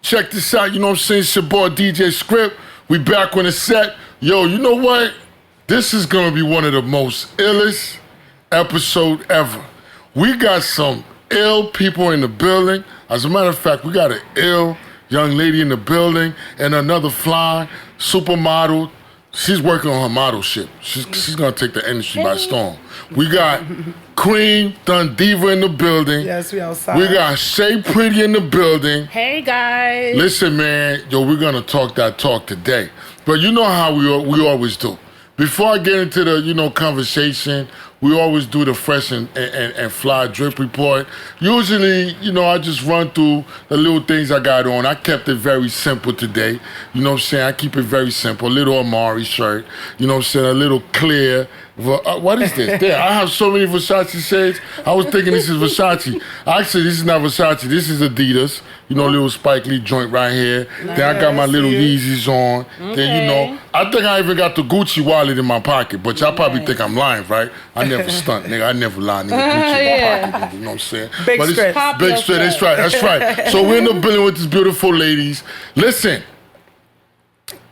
Check this out, you know what I'm saying? It's your boy DJ Scripz. We back on the set. Yo, you know what? This is gonna be one of the most illest episode ever. We got some ill people in the building. As a matter of fact, we got an ill young lady in the building and another fly supermodel. She's working on her model ship. She's gonna take the industry by storm. We got Queen done Diva in the building. Yes, we outside. We got Shay Pretty in the building. Hey guys. Listen, man, yo, we're gonna talk that talk today. But you know how we always do. Before I get into the conversation, we always do the fresh and fly drip report. Usually, I just run through the little things I got on. I kept it very simple today. You know what I'm saying? I keep it very simple. A little Amari shirt. You know what I'm saying? A little clear. What is this? There, I have so many Versace shades. I was thinking this is Versace. Actually, this is not Versace. This is Adidas. Little Spike Lee joint right here. Nice. Then I got my little Yeezys on. Okay. Then, I think I even got the Gucci wallet in my pocket. But y'all probably think I'm lying, right? I never stunt, nigga. I never lie, nigga. Gucci in my pocket, nigga. You know what I'm saying? Big strip. Big strip. That's right. That's right. So we're in the building with these beautiful ladies. Listen,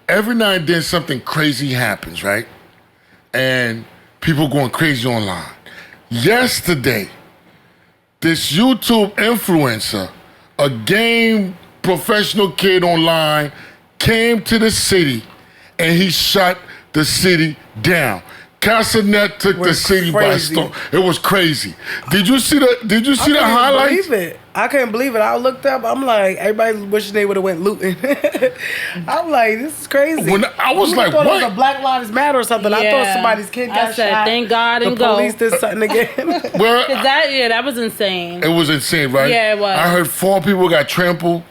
every now and then something crazy happens, right? And people going crazy online. Yesterday, this YouTube influencer, a game professional kid online, came to the city and he shut the city down. Castanet took the city by storm. It was crazy. Did you see the highlights? I couldn't believe it. I looked up. I'm like, everybody wishing they would have went looting. I'm like, this is crazy. When I was like, thought what? It was a Black Lives Matter or something. Yeah. I thought somebody's kid got shot. Thank God and the police did something again. Well, that was insane. It was insane, right? Yeah, it was. I heard 4 people got trampled.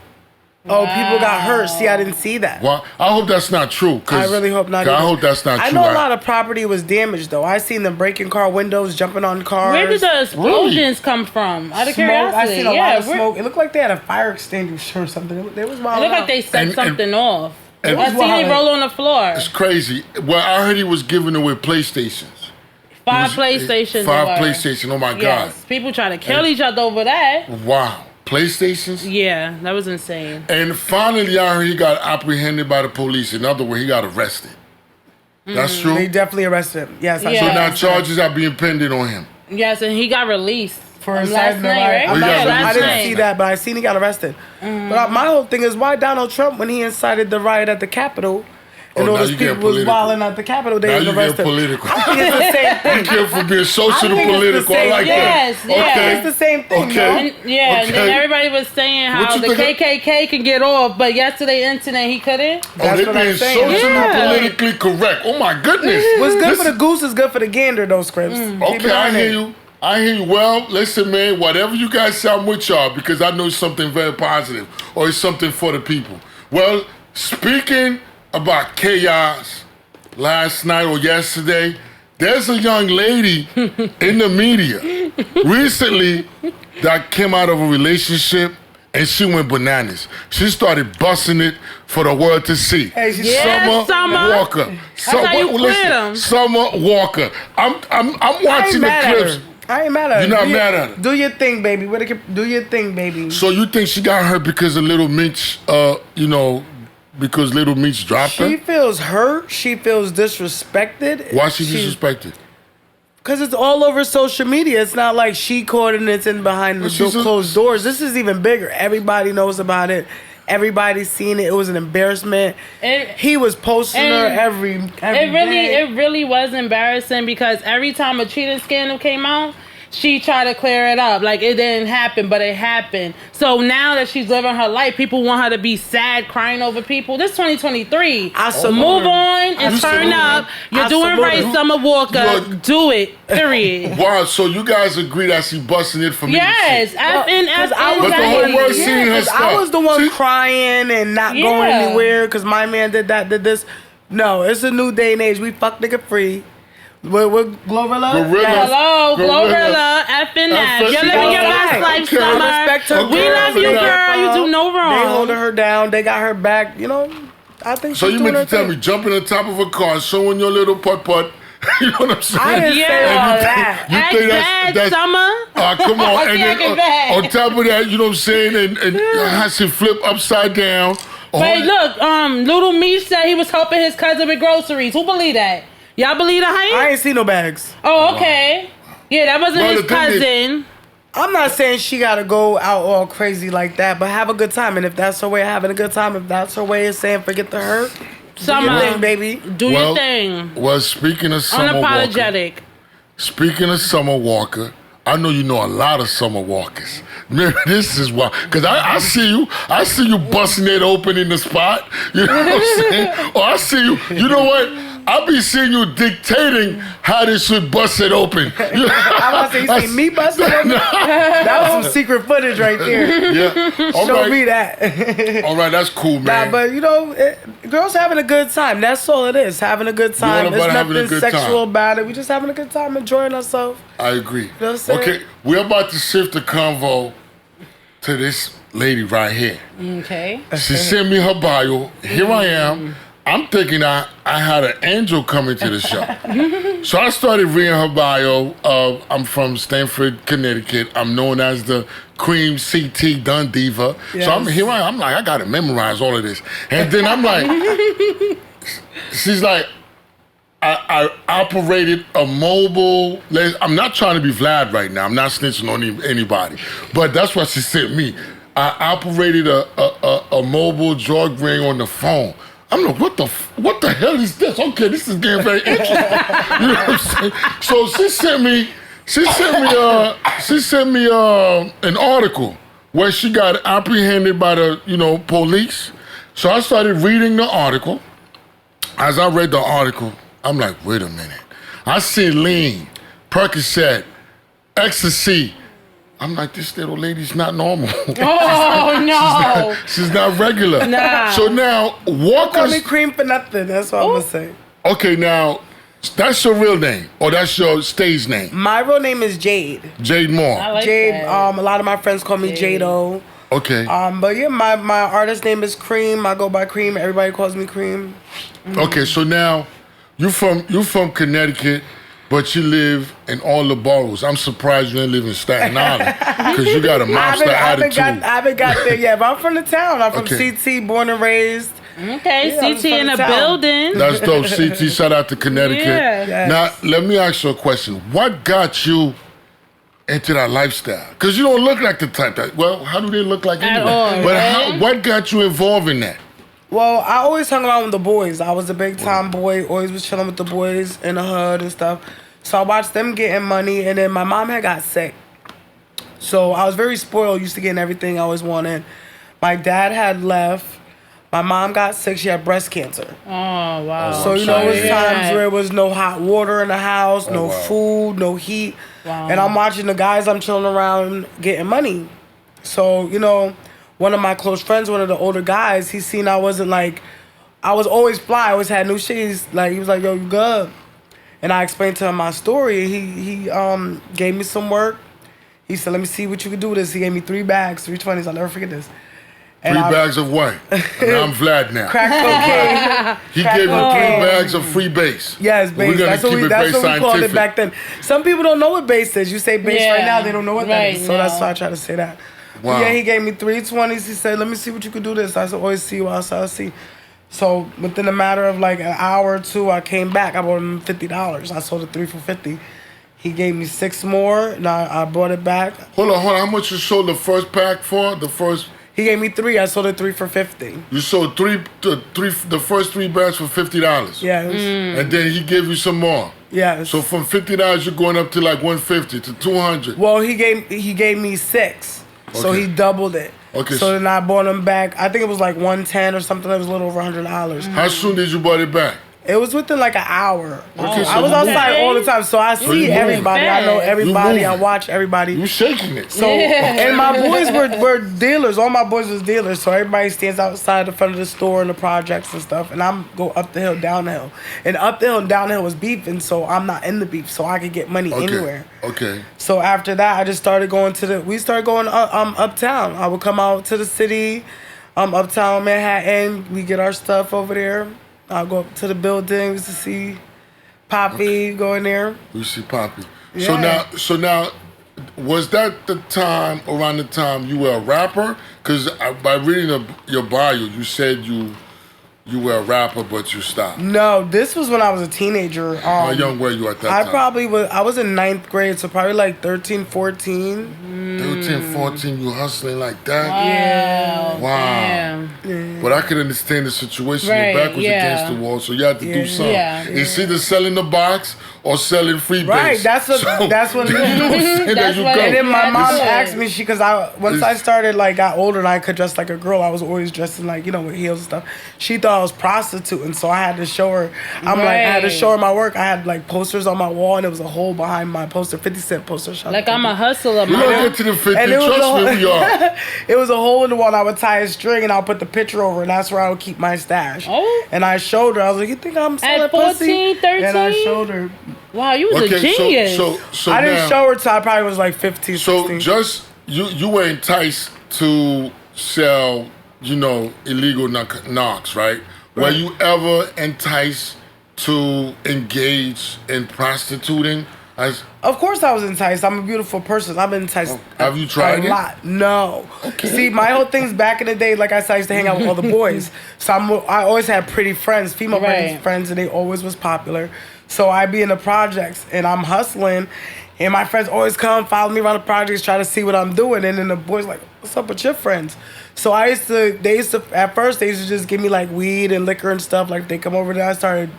Oh, people got hurt. See, I didn't see that. Well, I hope that's not true. I really hope not. I hope that's not true. I know a lot of property was damaged, though. I seen them breaking car windows, jumping on cars. Where did the explosions come from? Out of curiosity. I seen a lot of smoke. It looked like they had a fire extinguisher or something. It was wild. It looked like they set something off. I seen it roll on the floor. It's crazy. Well, I heard he was giving away PlayStations. 5 PlayStations. 5 PlayStations. Oh, my God. People try to kill each other over that. Wow. PlayStations? Yeah, that was insane. And finally, I heard he got apprehended by the police. In other words, he got arrested. That's true? They definitely arrested him. Yes. So now charges are being pending on him. Yes, and he got released. For last night, right? I didn't see that, but I seen he got arrested. But my whole thing is, why Donald Trump, when he incited the riot at the Capitol, and all those people was wilding at the Capitol, they didn't arrest him. Political. I think it's the same thing. Be careful being social and political. I like that. Yes, yeah. Okay. It's the same thing. Okay. And then everybody was saying how the KKK can get off, but yesterday internet he couldn't. They're being socially politically correct. Oh my goodness. What's good for the goose is good for the gander, though, Scripz. Okay, I hear you. Well, listen, man, whatever you guys say, I'm with y'all because I know something very positive or it's something for the people. Well, speaking about chaos last night or yesterday, there's a young lady in the media recently that came out of a relationship and she went bananas. She started busting it for the world to see. Hey, Summer Walker. Summer Walker. I'm watching the clips. I ain't mad at her. You're not mad at her. Do your thing, baby. Do your thing, baby. So you think she got hurt because of Little Meech, because Little Meech dropped her? She feels hurt. She feels disrespected. Why she disrespected? Because it's all over social media. It's not like she caught and it's in behind the closed doors. This is even bigger. Everybody knows about it. Everybody's seen it. It was an embarrassment. He was posting her every day. It really was embarrassing because every time a cheating scandal came out, she tried to clear it up. Like, it didn't happen, but it happened. So now that she's living her life, people want her to be sad, crying over people. This 2023. Move on and turn up. You're doing right, Summer Walker. Do it. Period. Wow, so you guys agree that she busting it for me? Yes. But the whole world seeing her stuff. I was the one crying and not going anywhere because my man did this. No, it's a new day and age. We fuck nigga free. We're Glorilla? Yes. Hello, Glorilla, effing that. You're living your best life, Summer. We love you, girl. You do no wrong. They holding her down. They got her back. I think so you meant to tell me jumping on top of a car, showing your little putt-putt, You know what I'm saying? I didn't say Yeah. all that. You think Bad Summer. Come on. And Second then, bad. on top of that, you know what I'm saying? And has to flip upside down. Wait, look, Little Meech said he was helping his cousin with groceries. Who believe that? Y'all believe the hype? I ain't see no bags. Oh, okay. Yeah, that wasn't Well, his the thing is- cousin. I'm not saying she gotta go out all crazy like that, but have a good time. And if that's her way of having a good time, if that's her way of saying forget the hurt, do Summer, your thing, baby. do your thing. Well, speaking of Summer Walker, Unapologetic. speaking of Summer Walker, I know you know a lot of Summer Walkers. Maybe this is why, because I see you busting it open in the spot. You know what I'm saying? Or I see you. You know what? I be seeing you dictating how they should bust it open. I'm about to say, you see me busting it? That was some secret footage right there. Yeah. All Show right. me that. All right, that's cool, man. Nah, but you know, girls having a good time. That's all it is. Having a good time. all There's about having a nothing good sexual time. about it. We just having a good time, enjoying ourselves. I agree. know what I'm saying? Okay, we're about to shift the convo to this lady right here. Okay. She sent me her bio. Here I am. I'm thinking I had an angel coming to the show. So I started reading her bio. I'm from Stamford, Connecticut. I'm known as the Cream CT Dun Diva. Yes. So I'm like, I got to memorize all of this. And then I'm like, she's like, I operated a mobile. I'm not trying to be Vlad right now. I'm not snitching on anybody. But that's what she sent me. I operated a mobile drug ring on the phone. I'm like, what the hell is this? Okay, this is getting very interesting. You know what I'm saying? So she sent me an article where she got apprehended by the police. So I started reading the article. As I read the article, I'm like, wait a minute. I see lean, Percocet, ecstasy. I'm like, this little lady's not normal. Oh, no. She's not regular. Nah. So now, Call Walker's... me cream for nothing. That's what I'm gonna say. Okay, now, that's your real name, or that's your stage name? My real name is Jade. Jade Moore. I like Jade. that. A lot of my friends call me Jado. Okay. But yeah, my artist name is Cream. I go by Cream. Everybody calls me Cream. Okay, so now, you from Connecticut, but you live in all the boroughs. I'm surprised you didn't live in Staten Island, because you got a monster attitude. I haven't got there yet, but I'm from the town. I'm from Okay. CT, born and raised. Okay, Yeah, I'm CT from in the town. building. That's dope. CT, shout out to Connecticut. Yeah. Yes. Now, let me ask you a question. What got you into that lifestyle? Because you don't look like the type that, well, how do they look like At anyway? all, But right? what got you involved in that? Well, I always hung around with the boys. I was a big time boy. Always was chilling with the boys in the hood and stuff. So I watched them getting money, and then my mom had got sick. So I was very spoiled, used to getting everything I always wanted. My dad had left. My mom got sick. She had breast cancer. Oh, wow. So, you know, it was Yeah. times where there was no hot water in the house, no wow. food, no heat. Wow. And I'm watching the guys I'm chilling around getting money. So, you know, one of my close friends, one of the older guys, he seen I wasn't like, I was always fly, I always had new shit. He was like, yo, you good? And I explained to him my story. He gave me some work. He said, let me see what you can do with this. He gave me 3 bags, 320s. I'll never forget this. And 3 I- bags of what? Now I'm Vlad now. Crack cocaine. He crack gave you 3 cocaine. bags of free base. Yes, We're base. gonna That's keep what it we very called it scientific. back then. Some people don't know what base is. You say base Yeah. right now, they don't know what that Right, is. So that's no. why I try to say that. Wow. But yeah, he gave me 320s. He said, let me see what you can do this. I said, always see you outside. I'll see. So within a matter of like an hour or two, I came back. I bought him $50. I sold it 3 for $50. He gave me 6 more, and I brought it back. Hold on. How much you sold the first pack for? He gave me 3. I sold it 3 for $50. You sold the first 3 bags for $50. Yes. And then he gave you some more. Yes. So from $50, you're going up to like $150 to $200. Well, he gave me 6, so Okay. he doubled it. Okay. So then I bought him back. I think it was like 110 or something. It was a little over $100. How soon did you buy it back? It was within like an hour. Okay, so I was you outside moving. all the time, so I you see moving. everybody. I know You everybody. I moving. watch everybody. You shaking it. So and my boys were dealers. All my boys was dealers. So everybody stands outside the front of the store and the projects and stuff. And I'm go up the hill, down the hill. And up the hill and down the hill was beef, and so I'm not in the beef, so I could get money anywhere. Okay. So after that, I just started going we started going uptown. I would come out to the city, uptown Manhattan. We get our stuff over there. I'll go up to the buildings to see Poppy go in there. We see Poppy. Yeah. So now, was that around the time you were a rapper? Because by reading your bio, you said you were a rapper, but you stopped. No, this was when I was a teenager. How young were you at that time? I was in 9th grade, so probably like 13, 14. 13, 14, you hustling like that? Wow. Damn. But I could understand the situation. Your back was against the wall, so you had to do something. It's either selling the box or selling freebase. Right, that's what And then my mom asked me, because once I started, like, got older and I could dress like a girl, I was always dressing like, with heels and stuff. She thought I was prostituting, so I had to show her. I had to show her my work. I had like posters on my wall, and there was a hole behind my poster, 50 Cent poster. Like I'm a hustler, man. We don't get to the 50. Trust me, we are. It was a hole in the wall, and I would tie a string, and I'll put the picture over, and that's where I would keep my stash. Oh. And I showed her. I was like, "You think I'm selling at 14, pussy?" 13? And I showed her. Wow, you was a genius. So I didn't show her till I probably was like 15, 16. So just you were enticed to sell, illegal knocks, right? Were you ever enticed to engage in prostituting? Of course I was enticed. I'm a beautiful person. I've been enticed. Have you tried a lot? No. Okay. See, my whole thing's back in the day, like I said, I used to hang out with all the boys. So I always had pretty friends, female friends, and they always was popular. So I be in the projects, and I'm hustling, and my friends always come, follow me around the projects, try to see what I'm doing, and then the boys like, what's up with your friends? So at first, they used to just give me like weed and liquor and stuff, like they come over there.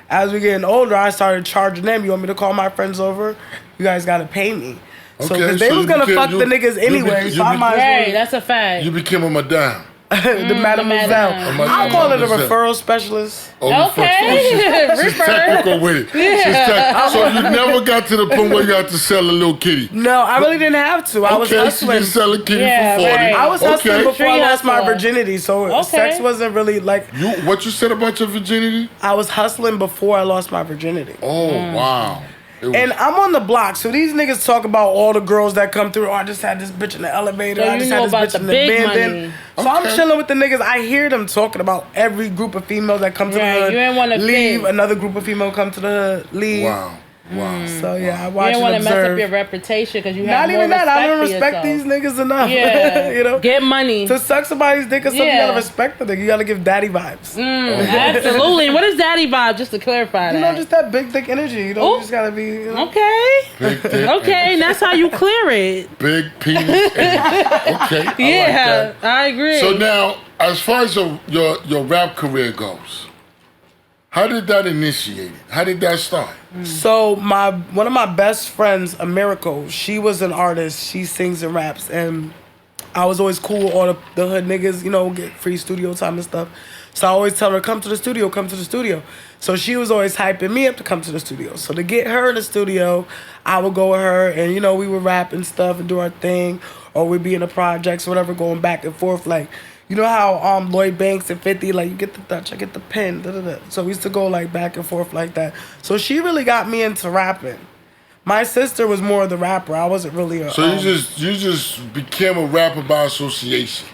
As we getting older, I started charging them. You want me to call my friends over? You guys got to pay me. So, because they was going to fuck the niggas anyway, so I might as well. That's a fact. You became a madame. The mademoiselle. I'll call it a referral specialist. Okay. She's technical with it. Yeah. So you never got to the point where you had to sell a little kitty? No, I really didn't have to. I was hustling. You just sell a kitty for 40. Right. I was hustling before I lost my virginity, so sex wasn't really like... What you said about your virginity? I was hustling before I lost my virginity. Oh, wow. And I'm on the block, so these niggas talk about all the girls that come through. Oh, I just had this bitch in the elevator. I just had this bitch in the abandon. So I'm chilling with the niggas. I hear them talking about every group of females that come to the hood. You ain't want to leave. Another group of female come to the hood. Leave. Wow. So yeah, I watch and observe. You don't want to mess up your reputation because you have not even that. I don't respect these niggas enough. Yeah, get money to suck somebody's dick or something. You gotta respect the nigga. You gotta give daddy vibes. Absolutely. What is daddy vibe? Just to clarify that. Just that big dick energy. You just gotta be. Okay. Big dick okay, and that's how you clear it. Big penis. Okay. I agree. So now, as far as your rap career goes. How did that initiate? How did that start? So one of my best friends, Americo, she was an artist. She sings and raps, and I was always cool with all the hood niggas, get free studio time and stuff. So I always tell her, come to the studio, come to the studio. So she was always hyping me up to come to the studio. So to get her in the studio, I would go with her, and we would rap and stuff and do our thing, or we'd be in the projects, whatever, going back and forth, like. You know how Lloyd Banks and 50, like, you get the Dutch, I get the pen, da-da-da. So we used to go, like, back and forth like that. So she really got me into rapping. My sister was more of the rapper. I wasn't really a... So you just became a rapper by association?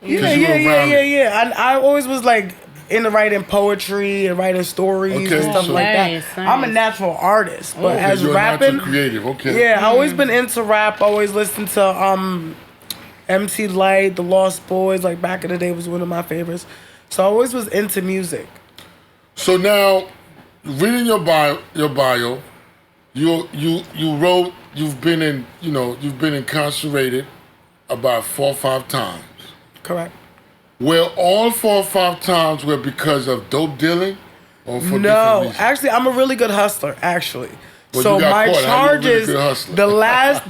Yeah. I always was, like, into writing poetry and writing stories and stuff like that. Nice. I'm a natural artist, but as you're rapping... Natural creative, okay. Yeah, I always been into rap. I always listened to... MC Light, The Lost Boys, like back in the day was one of my favorites. So I always was into music. So now, reading your bio, you wrote you've been incarcerated about 4 or 5 times. Correct. Were all 4 or 5 times because of dope dealing, or for different reasons? Actually, I'm a really good hustler. Actually. Well, so my charges, the last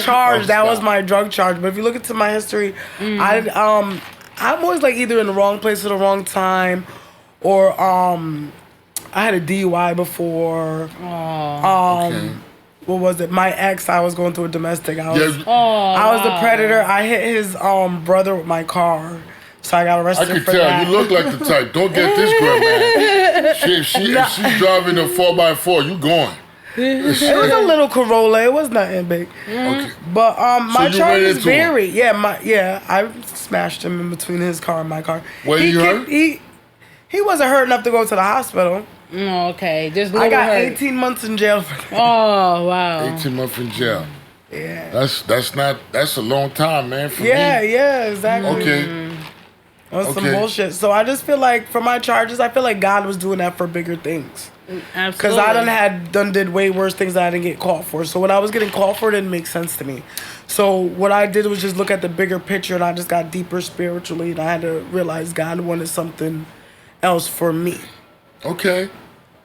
charge, that was my drug charge. But if you look into my history, I'm always like either in the wrong place at the wrong time, or I had a DUI before. What was it? My ex, I was going through a domestic. I was the predator. I hit his brother with my car. So I got arrested for that. I can tell. You look like the type. Don't get this girl, man. If she's driving a 4x4, you going. It was a little Corolla. It was nothing big. Okay. But my charges vary. I smashed him in between his car and my car. Were you hurt? He wasn't hurt enough to go to the hospital. Oh, okay. Just I got hurt. 18 months in jail for that. Oh, wow. 18 months in jail. Yeah. That's a long time, man. For me. Yeah, exactly. Okay. That's some bullshit. So I just feel like for my charges, I feel like God was doing that for bigger things. Absolutely. Because I did way worse things that I didn't get caught for. So when I was getting caught for, it didn't make sense to me. So what I did was just look at the bigger picture, and I just got deeper spiritually, and I had to realize God wanted something else for me. Okay.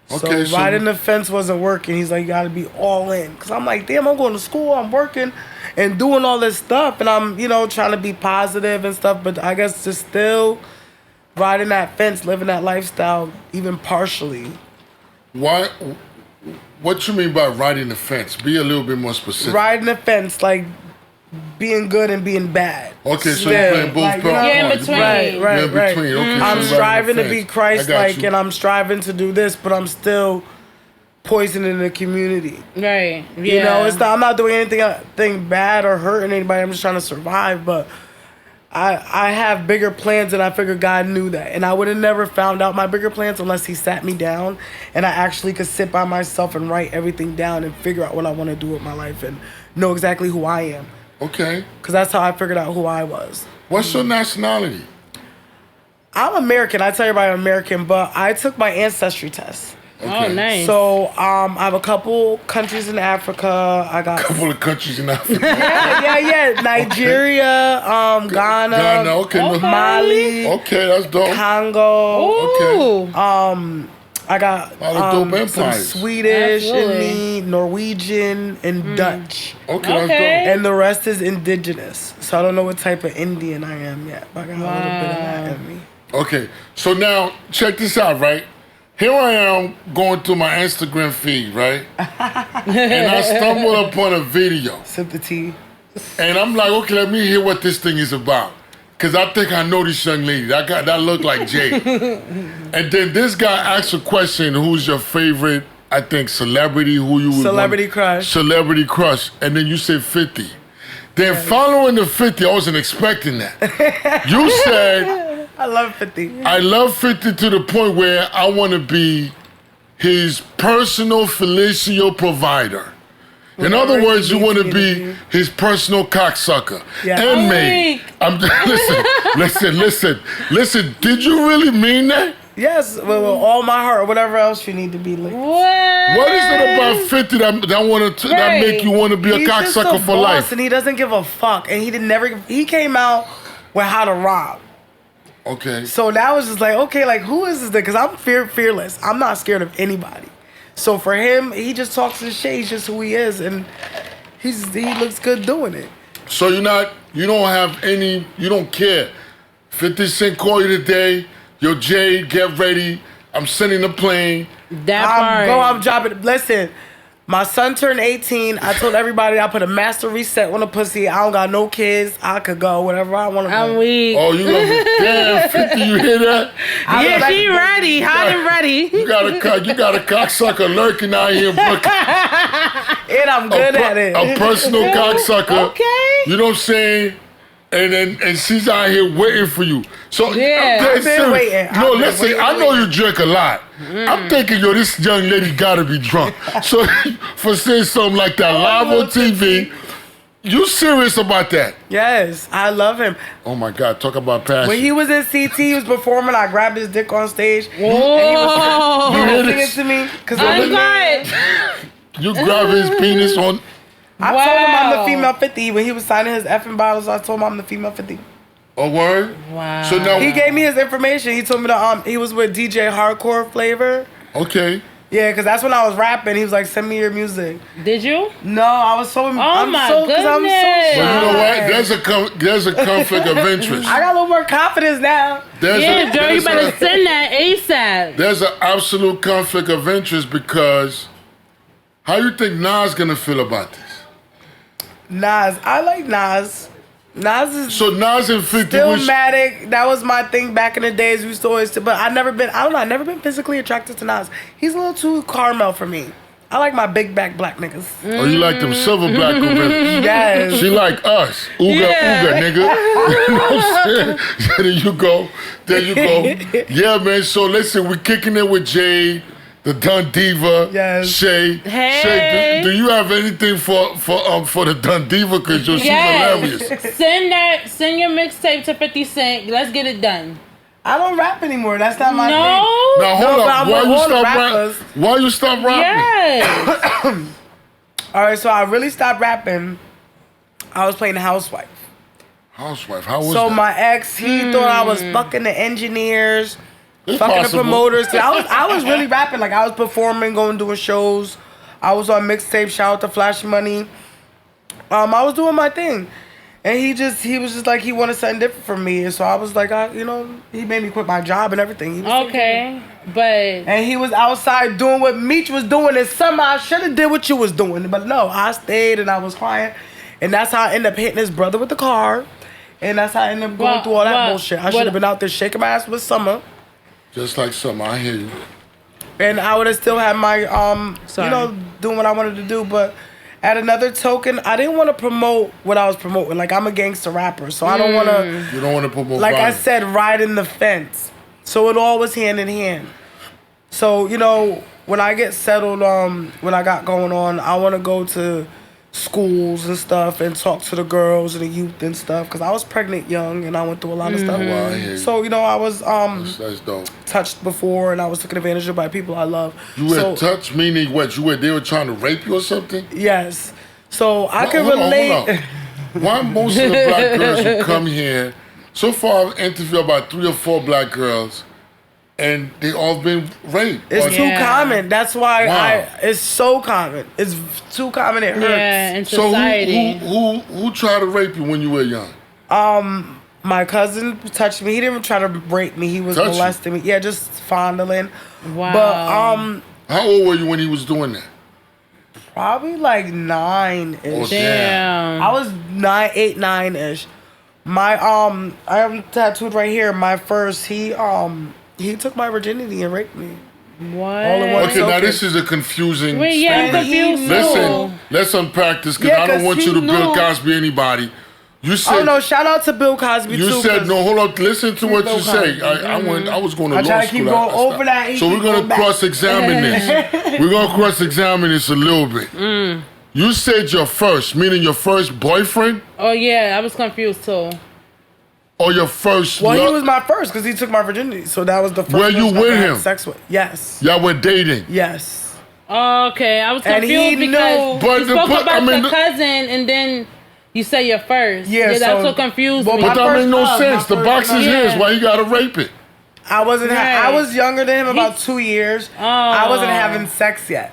So riding the fence wasn't working. He's like, you got to be all in. Because I'm like, damn, I'm going to school, I'm working, and doing all this stuff, and I'm, trying to be positive and stuff, but I guess just still riding that fence, living that lifestyle, even partially. Why? What you mean by riding the fence? Be a little bit more specific. Riding the fence, like being good and being bad. Okay, so you're playing both parts. Yeah, in between. Right. Okay, I'm so striving to be Christ-like, and I'm striving to do this, but I'm still poisoning the community. Right. Yeah. I'm not doing anything bad or hurting anybody. I'm just trying to survive, but I have bigger plans, and I figured God knew that. And I would have never found out my bigger plans unless he sat me down and I actually could sit by myself and write everything down and figure out what I want to do with my life and know exactly who I am. Okay. Because that's how I figured out who I was. What's your nationality? I'm American. I tell everybody I'm American, but I took my ancestry test. Okay. Oh, nice. So I have a couple countries in Africa. I got a couple of countries in Africa. yeah. Nigeria, Ghana, okay. Mali. Okay, that's dope. Congo. Ooh. Okay. I got some Swedish in me, Norwegian, and Dutch. Okay, that's dope. And the rest is indigenous. So I don't know what type of Indian I am yet, but I got a little bit of that in me. Okay, so now check this out, right? Here I am going through my Instagram feed, right? And I stumbled upon a video. Sip the tea. And I'm like, okay, let me hear what this thing is about. Because I think I know this young lady. That looked like Jade. And then this guy asked a question, who's your favorite, I think, celebrity? Who you would Celebrity crush. Celebrity crush. And then you said 50. Then following the 50, I wasn't expecting that. You said... I love 50. I love 50 to the point where I want to be his personal fellatio provider. In other words, you want to be his personal cocksucker. Yeah. And maid. Listen. Did you really mean that? Yes, with all my heart, or whatever else you need to be like. What is it about 50 that make you want to be a cocksucker for life? And he doesn't give a fuck. And he came out with How to Rob. Okay. So that was just like, okay, like who is this? Because I'm fearless. I'm not scared of anybody. So for him, he just talks his shit. He's just who he is, and he looks good doing it. So you don't care. 50 Cent call you today. Yo, Jade, get ready. I'm sending the plane. I'm dropping. Listen, my son turned 18. I told everybody I put a master reset on the pussy. I don't got no kids. I could go whatever I want to go. I'm weak. Oh, you gonna be damn 50? You hear that? Yeah, she ready, hot and ready. You got a cocksucker lurking out here in Brooklyn. And I'm good at it. A personal cocksucker. Okay. You know what I'm saying? And she's out here waiting for you. So yeah, I've been waiting. No, listen, I know you drink a lot. I'm thinking, this young lady gotta be drunk. So for saying something like that live on TV, you serious about that? Yes, I love him. Oh my God, talk about passion. When he was in CT, he was performing. I grabbed his dick on stage. Whoa! And he was singing to me. I'm You grab his penis on. I told him I'm the female 50 when he was signing his effing bottles. I told him I'm the female 50. A word? Wow. So now he gave me his information. He told me he was with DJ Hardcore Flavor. Okay. Yeah, because that's when I was rapping. He was like, "Send me your music." Did you? No, I was so. Oh I'm my so, goodness! I'm so but you know what? There's a conflict of interest. I got a little more confidence now. Girl, you better send that ASAP. There's an absolute conflict of interest because how you think Nas gonna feel about this? Nas, I like Nas. Nas is so Nas and 50 Stillmatic. That was my thing back in the days. We used to always, but I've never been physically attracted to Nas. He's a little too caramel for me. I like my big back black niggas. Oh, you like them silver black gorillas? Yes. She like us. Ooga, nigga. You know what I'm saying? There you go. Yeah, man. So listen, we're kicking it with Jade. the Dun Diva, Yes. Shay. Hey. Shay, do you have anything for the Dun Diva? Because she's hilarious. Send your mixtape to 50 Cent. Let's get it done. I don't rap anymore. That's not my thing. Now hold up. Why you stop rapping? Yes. All right, so I really stopped rapping. I was playing Housewife. Housewife, how was So that? my ex, he thought I was fucking the engineers, It's fucking possible. the promoters. I was really rapping. Like I was performing, doing shows. I was on mixtape. Shout out to Flash Money. I was doing my thing, and he was just like he wanted something different from me, and so I was like, he made me quit my job and everything. He was Okay, but and he was outside doing what Meech was doing, and somehow I should have did what you was doing, but no, I stayed and I was quiet, and that's how I ended up hitting his brother with the car, and that's how I ended up going through all that bullshit. I should have been out there shaking my ass with Summer. Just like Summer, I hear you. And I would have still had my, doing what I wanted to do. But at another token, I didn't want to promote what I was promoting. Like, I'm a gangster rapper, so I don't want to... You don't want to promote Like violence. I said, riding the fence. So it all was hand in hand. So, when I get settled, what I got going on, I want to go to schools and stuff and talk to the girls and the youth and stuff. Because I was pregnant young and I went through a lot of stuff. Wow, I hear you. So, I was... That's dope. touched before, and I was taken advantage of by people I love. You were touched, meaning what? They were trying to rape you or something? Yes. So I can Hold on, relate. hold on. Why most of the black girls who come here, so far I've interviewed about 3 or 4 black girls, and they all been raped. It's too common. That's why Wow. it's so common. It's too common. It hurts. yeah, in So society. who tried to rape you when you were young? My cousin touched me. He didn't try to rape me. He was Touch you? molesting me. Yeah, just fondling. Wow. But How old were you when he was doing that? probably like 9-ish. Oh, Damn. I was 8, 9-ish. My I am tattooed right here. My first, he took my virginity and raped me. What? All in one Okay, now token. this is a confusing Wait, yeah, I'm statement. confused. Listen, let's unpack this because Yeah, I don't 'cause want he you to Bill knew. Cosby anybody. You said Oh no! Shout out to Bill Cosby you too. said 'cause no. Hold on. Listen to what Bill you say. Cosby. I was going to I law try to school. keep going over that. He So we're keep going going to back. cross-examine this. We're going to cross-examine this a little bit. You said your first, meaning your first boyfriend Oh yeah, I was confused too. or your first Well, he love? was my first because he took my virginity. So that was the first. Were you person I with ever had him? Sex with? Yes. Y'all were dating. Yes. Okay, I was And he confused knew. because But you the spoke put- about I mean, your cousin and then you say your first. Yeah, that's so- what confused well, me. But my that first made no love, sense. my The first box is love. his. Yeah. Why you got to rape it? I wasn't. I Right. was younger than him about He- 2 years. Oh. I wasn't having sex yet.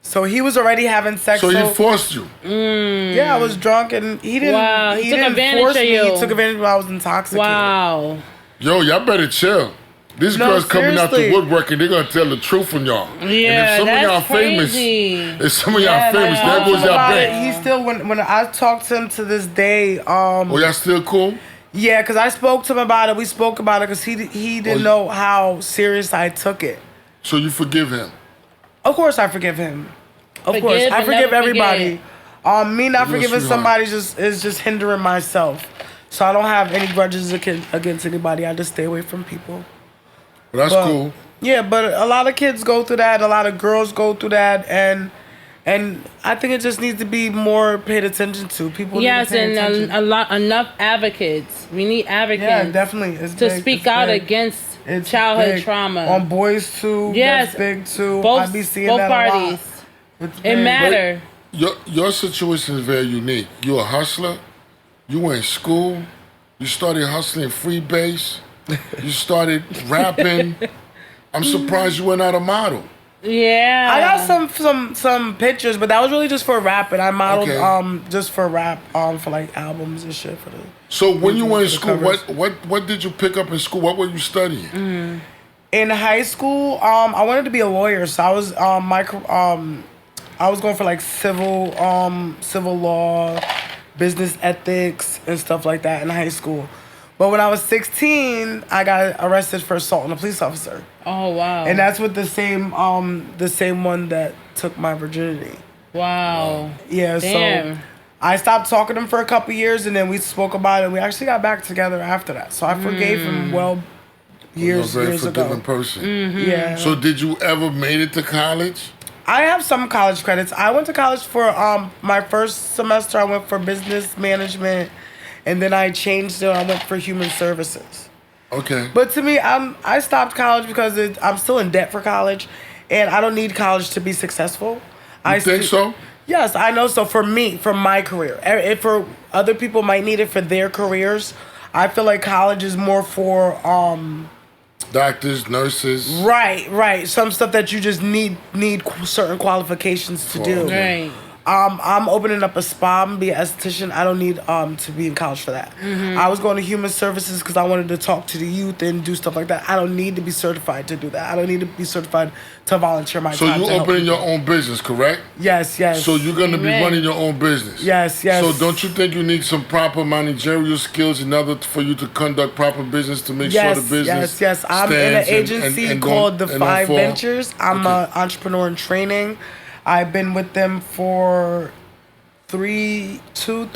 So he was already having sex. So he forced you. Yeah, I was drunk and he didn't. Wow, he took didn't advantage force of me. you. He took advantage when I was intoxicated. Wow. Yo, y'all better chill. These No, girls coming out the seriously. woodwork and they're going to tell the truth from y'all. Yeah, and if some that's of y'all crazy. famous, if some of y'all Yeah, famous, like, there talk goes y'all about it. bank. He still when I talked to him to this day. Oh, y'all still cool? Yeah, because I spoke to him about it. We spoke about it because he didn't know how serious I took it. So you forgive him? Of course, I forgive him. Of Forgive course, I but forgive never everybody. Me not You're a forgiving sweetheart. somebody is just hindering myself. So I don't have any grudges against anybody. I just stay away from people. Well, that's But- cool. Yeah, but a lot of kids go through that. A lot of girls go through that, and I think it just needs to be more paid attention to. People Yes, need to pay and attention. enough advocates. We need advocates. Yeah, definitely. It's to big, speak it's out big. against It's childhood big. trauma. On boys too. Yes, That's big too. I both be seeing both that parties. a lot. It's It big. matter. Your situation is very unique. You're a hustler. You went to school. You started hustling freebase. You started rapping. I'm surprised you were not a model. Yeah. I got some pictures, but that was really just for rap, and I modeled Okay. just for rap for like albums and shit for the. So when you were in For the school, covers. what did you pick up in school? What were you studying? In high school, I wanted to be a lawyer, so I was I was going for like civil law, business ethics, and stuff like that in high school. But when I was 16, I got arrested for assault on a police officer, Oh wow. and that's with the same one that took my virginity. wow. Yeah, Damn. so I stopped talking to him for a couple years, and then we spoke about it. And we actually got back together after that. So I forgave him. Well, years You're a very ago. forgiving person. Mm-hmm. Yeah. So did you ever made it to college? I have some college credits. I went to college for my first semester. I went for business management, and then I changed it. I went for human services. Okay. But to me, I stopped college because I'm still in debt for college, and I don't need college to be successful. You think so? Yes, I know. So for me, for my career, if for other people might need it for their careers, I feel like college is more for doctors, nurses. Right. Some stuff that you just need certain qualifications to do. Right. I'm opening up a spa and be an esthetician. I don't need to be in college for that. Mm-hmm. I was going to human services because I wanted to talk to the youth and do stuff like that. I don't need to be certified to do that. I don't need to be certified to volunteer my So time. you opening your own business, correct? Yes. So you're gonna be running your own business. Yes. So don't you think you need some proper managerial skills in order for you to conduct proper business to make sure the business Yes. I'm in an agency called The Five Ventures. I'm an entrepreneur in training. I've been with them for 3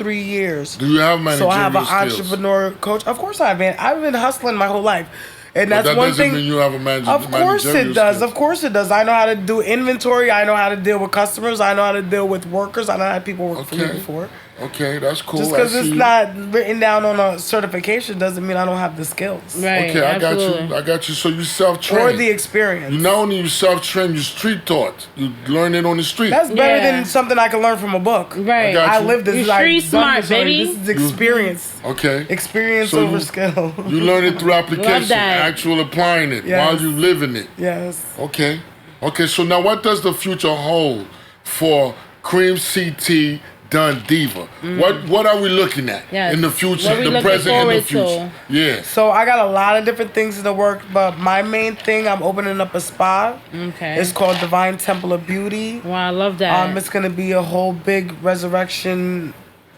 years. Do you have managerial skills? So I have an entrepreneur coach. Of course I have. I've been hustling my whole life. And that's one thing. That doesn't mean you have a managerial Of course it does. skills. Of course it does. I know how to do inventory. I know how to deal with customers. I know how to deal with workers. I know how people work for me before. Okay, that's cool. Just because it's not written down on a certification doesn't mean I don't have the skills. Right. Okay, absolutely. I got you. So you self-trained. Or the experience. You not only you self-trained, you street taught. You learn it on the street. That's better than something I can learn from a book. Right. I I lived this. You're I've street done smart, this already. baby. This is experience. Okay. Experience So over skill. You learn it through application, that. actual applying it Yes. while you live in it. Yes. Okay. So now what does the future hold for Cream CT Done Diva? What are we looking at in the future, What we the looking present and the forward future? Yeah. So I got a lot of different things in the work, but my main thing, I'm opening up a spa. Okay. It's called Divine Temple of Beauty. Wow, I love that. It's gonna be a whole big resurrection.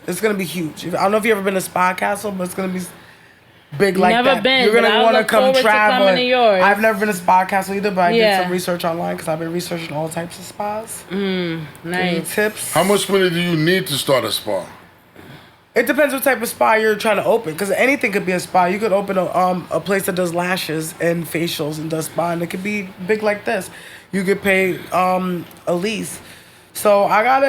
It's gonna be huge. I don't know if you've ever been to Spa Castle, but it's gonna be big like Never that. been, You're but gonna I want to look come forward to travel. coming to yours. I've never been to Spa Castle either, but I Yeah. did some research online because I've been researching all types of spas. Nice. Getting tips. How much money do you need to start a spa? It depends what type of spa you're trying to open, because anything could be a spa. You could open a place that does lashes and facials and does spa, and it could be big like this. You could pay a lease. So I got.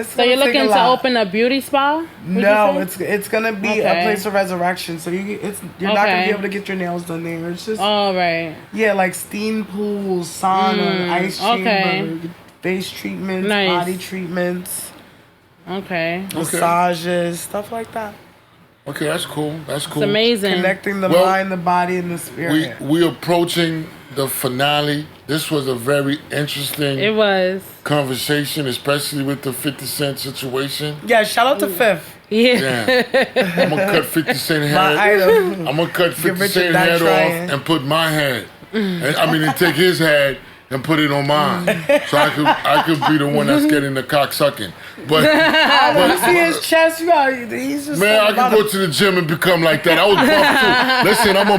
So you're looking to open a beauty spa? No, it's gonna be a Okay. place of resurrection. So you're not gonna be able to get your nails done there. It's just All right. like steam pools, sauna, ice chamber, face treatments, Nice. body treatments. Okay. Massages, stuff like that. Okay, that's cool. That's cool. It's amazing. Connecting the Well, mind, the body, and the spirit. We approaching the finale. This was a very interesting It was. conversation, especially with the 50 Cent situation. Yeah, shout out to Fifth. Yeah. Yeah. I'm gonna cut 50 Cent My head. item. I'm gonna cut 50 Richard Cent that head trying. off and put my head. And take his head and put it on mine, so I could be the one that's getting the cock sucking. But You see his chest? He's just man, I can go to the gym and become like that. I was buff too. Listen, I'm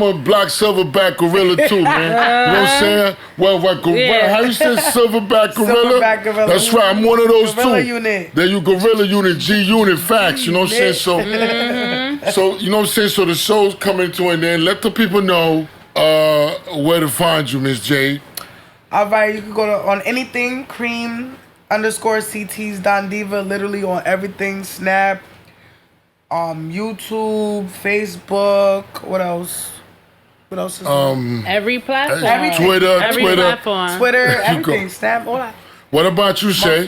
a black silverback gorilla too, man. You know what I'm saying? Well, gorilla. How you say silverback gorilla? Silverback gorilla. That's right. I'm one of those Gorilla too. unit. There you gorilla unit, G unit, facts. You know what I'm saying? So you know what I'm saying. So the show's coming to an end. Let the people know where to find you, Miss Jade. All right, you can go on anything, cream_CT's Don Diva, literally on everything, Snap, YouTube, Facebook, what else? What else is there? Every platform. Everything. Twitter, Every platform. Twitter, You go. everything, Snap, all that. What about you, Shay?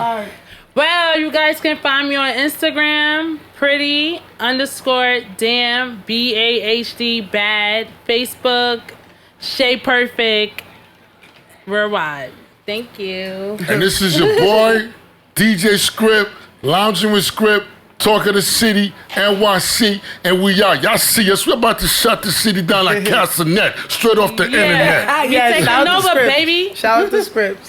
Well, you guys can find me on Instagram, pretty_damn BAHD bad. Facebook, Shay Perfect. Worldwide. Thank you. And this is your boy, DJ Scripz, Loungin with Scripz, Talk of the City, NYC, and we are. Y'all see us. We're about to shut the city down like Castanet, straight off the internet. You taking shout out to over, Scripz. baby. Shout out to Scripz.